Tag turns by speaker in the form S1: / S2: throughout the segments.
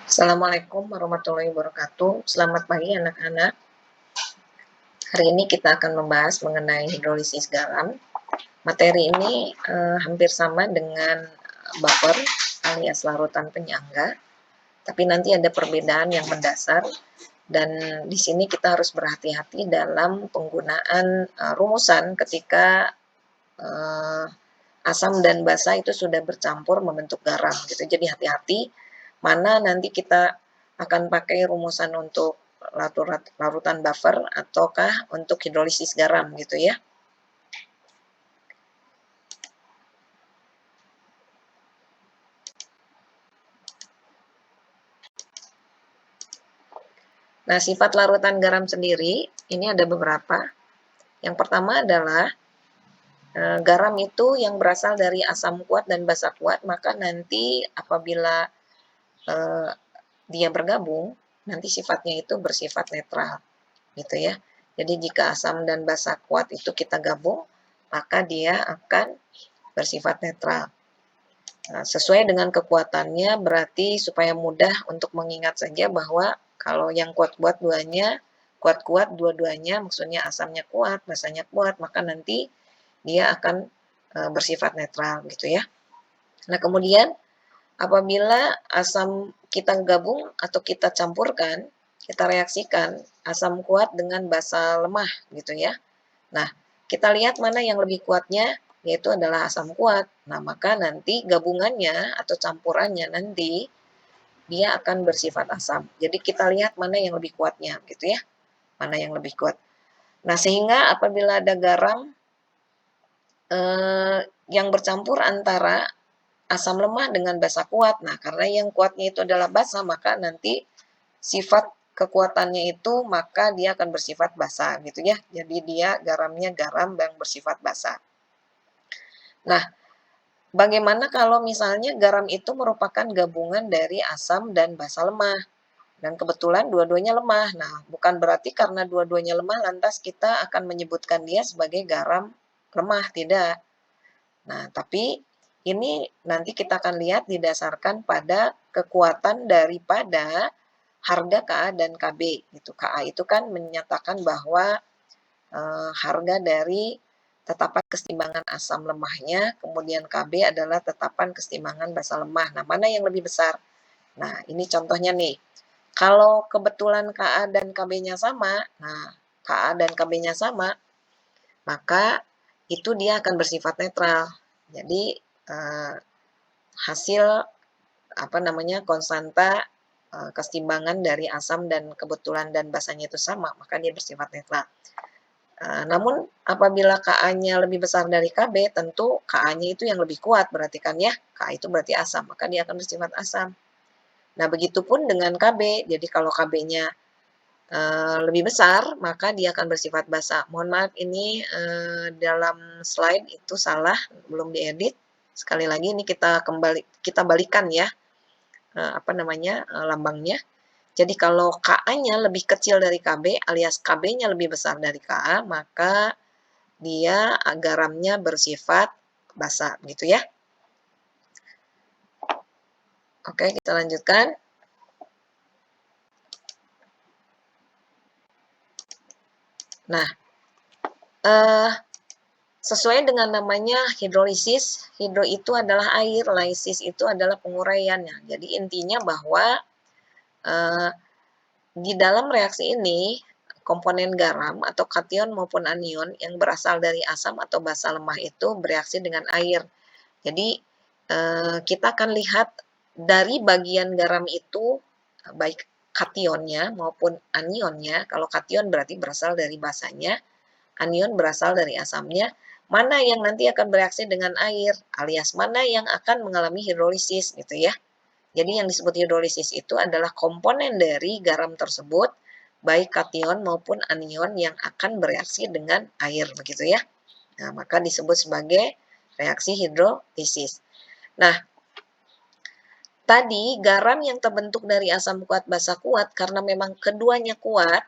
S1: Assalamualaikum warahmatullahi wabarakatuh. Selamat pagi anak-anak. Hari ini kita akan membahas mengenai hidrolisis garam. Materi ini hampir sama dengan buffer alias larutan penyangga, tapi nanti ada perbedaan yang mendasar dan di sini kita harus berhati-hati dalam penggunaan rumusan ketika asam dan basa itu sudah bercampur membentuk garam gitu. Jadi hati-hati mana nanti kita akan pakai rumusan untuk larutan buffer ataukah untuk hidrolisis garam gitu ya. Nah, sifat larutan garam sendiri ini ada beberapa. Yang pertama adalah garam itu yang berasal dari asam kuat dan basa kuat, maka nanti apabila dia bergabung, nanti sifatnya itu bersifat netral, gitu ya. Jadi jika asam dan basa kuat itu kita gabung, maka dia akan bersifat netral. Nah, sesuai dengan kekuatannya, berarti supaya mudah untuk mengingat saja bahwa kalau yang kuat-kuat kuat-kuat dua-duanya, maksudnya asamnya kuat, basanya kuat, maka nanti dia akan bersifat netral gitu ya. Nah, kemudian apabila asam kita gabung atau kita campurkan, kita reaksikan asam kuat dengan basa lemah gitu ya. Nah, kita lihat mana yang lebih kuatnya, yaitu adalah asam kuat. Nah, maka nanti gabungannya atau campurannya nanti dia akan bersifat asam. Jadi kita lihat mana yang lebih kuatnya gitu ya. Mana yang lebih kuat. Nah, sehingga apabila ada garam yang bercampur antara asam lemah dengan basa kuat. Nah, karena yang kuatnya itu adalah basa, maka nanti sifat kekuatannya itu maka dia akan bersifat basa gitu ya. Jadi dia garamnya garam yang bersifat basa. Nah, bagaimana kalau misalnya garam itu merupakan gabungan dari asam dan basa lemah? Dan kebetulan dua-duanya lemah. Nah, bukan berarti karena dua-duanya lemah lantas kita akan menyebutkan dia sebagai garam lemah, tidak. Nah, tapi ini nanti kita akan lihat didasarkan pada kekuatan daripada harga KA dan KB. Gitu. KA itu kan menyatakan bahwa harga dari tetapan keseimbangan asam lemahnya, kemudian KB adalah tetapan keseimbangan basa lemah. Nah, mana yang lebih besar? Nah, ini contohnya nih. Kalau kebetulan KA dan KB-nya sama, nah KA dan KB-nya sama, maka itu dia akan bersifat netral. Jadi hasil konstanta keseimbangan dari asam dan kebetulan dan basanya itu sama, maka dia bersifat netral. Namun apabila KA-nya lebih besar dari KB, tentu KA-nya itu yang lebih kuat, berarti kan ya, KA itu berarti asam, maka dia akan bersifat asam. Nah, begitupun dengan KB, jadi kalau KB-nya lebih besar, maka dia akan bersifat basa. Mohon maaf, ini dalam slide itu salah, belum diedit. Sekali lagi ini kita balikan ya, lambangnya. Jadi kalau KA-nya lebih kecil dari KB alias KB-nya lebih besar dari KA, maka dia garamnya bersifat basa, gitu ya. Oke, kita lanjutkan. Nah, sesuai dengan namanya hidrolisis, hidro itu adalah air, lysis itu adalah penguraiannya. Jadi intinya bahwa di dalam reaksi ini, komponen garam atau kation maupun anion yang berasal dari asam atau basa lemah itu bereaksi dengan air. Jadi kita akan lihat dari bagian garam itu, baik kationnya maupun anionnya. Kalau kation berarti berasal dari basanya, anion berasal dari asamnya, mana yang nanti akan bereaksi dengan air, alias mana yang akan mengalami hidrolisis gitu ya. Jadi yang disebut hidrolisis itu adalah komponen dari garam tersebut, baik kation maupun anion yang akan bereaksi dengan air begitu ya. Nah, maka disebut sebagai reaksi hidrolisis. Nah, tadi garam yang terbentuk dari asam kuat basa kuat karena memang keduanya kuat,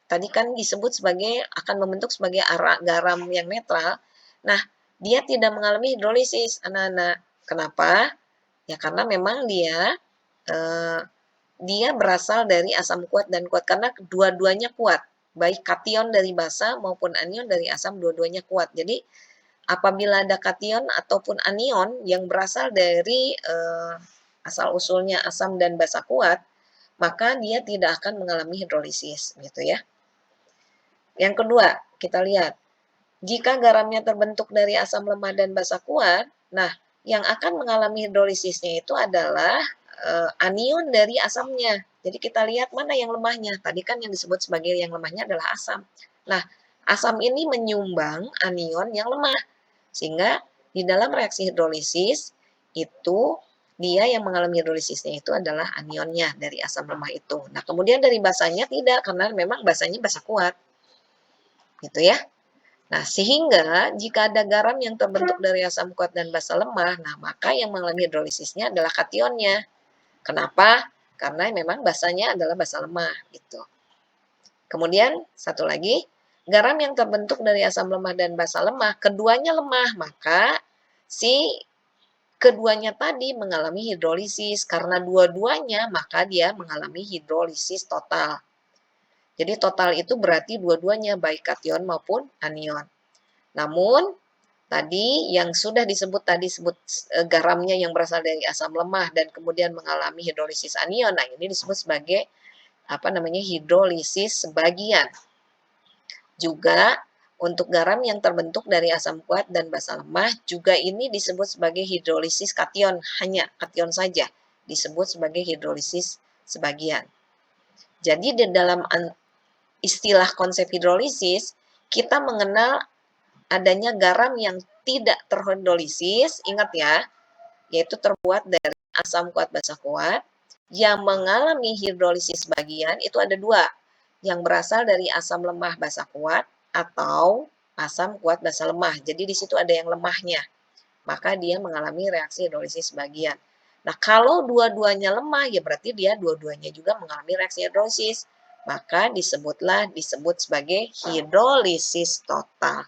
S1: tadi kan disebut sebagai akan membentuk sebagai garam yang netral. Nah, dia tidak mengalami hidrolisis, anak-anak. Kenapa? Ya karena memang dia dia berasal dari asam kuat dan kuat karena dua-duanya kuat. Baik kation dari basa maupun anion dari asam dua-duanya kuat. Jadi apabila ada kation ataupun anion yang berasal dari asal usulnya asam dan basa kuat, maka dia tidak akan mengalami hidrolisis gitu ya. Yang kedua, kita lihat jika garamnya terbentuk dari asam lemah dan basa kuat, nah yang akan mengalami hidrolisisnya itu adalah anion dari asamnya. Jadi kita lihat mana yang lemahnya. Tadi kan yang disebut sebagai yang lemahnya adalah asam. Nah, asam ini menyumbang anion yang lemah. Sehingga di dalam reaksi hidrolisis itu dia yang mengalami hidrolisisnya itu adalah anionnya dari asam lemah itu. Nah, kemudian dari basanya tidak karena memang basanya basa kuat. Gitu ya. Nah, sehingga jika ada garam yang terbentuk dari asam kuat dan basa lemah, nah maka yang mengalami hidrolisisnya adalah kationnya. Kenapa? Karena memang basanya adalah basa lemah gitu. Kemudian satu lagi, garam yang terbentuk dari asam lemah dan basa lemah, keduanya lemah, maka si keduanya tadi mengalami hidrolisis. Karena dua-duanya, maka dia mengalami hidrolisis total. Jadi total itu berarti dua-duanya baik kation maupun anion. Namun tadi yang sudah disebut garamnya yang berasal dari asam lemah dan kemudian mengalami hidrolisis anion. Nah, ini disebut sebagai hidrolisis sebagian. Juga untuk garam yang terbentuk dari asam kuat dan basa lemah juga ini disebut sebagai hidrolisis kation, hanya kation saja disebut sebagai hidrolisis sebagian. Jadi di dalam istilah konsep hidrolisis kita mengenal adanya garam yang tidak terhidrolisis, ingat ya, yaitu terbuat dari asam kuat basa kuat, yang mengalami hidrolisis bagian itu ada dua, yang berasal dari asam lemah basa kuat atau asam kuat basa lemah. Jadi di situ ada yang lemahnya, maka dia mengalami reaksi hidrolisis bagian. Nah, kalau dua-duanya lemah, ya berarti dia dua-duanya juga mengalami reaksi hidrolisis. Maka disebut sebagai hidrolisis total.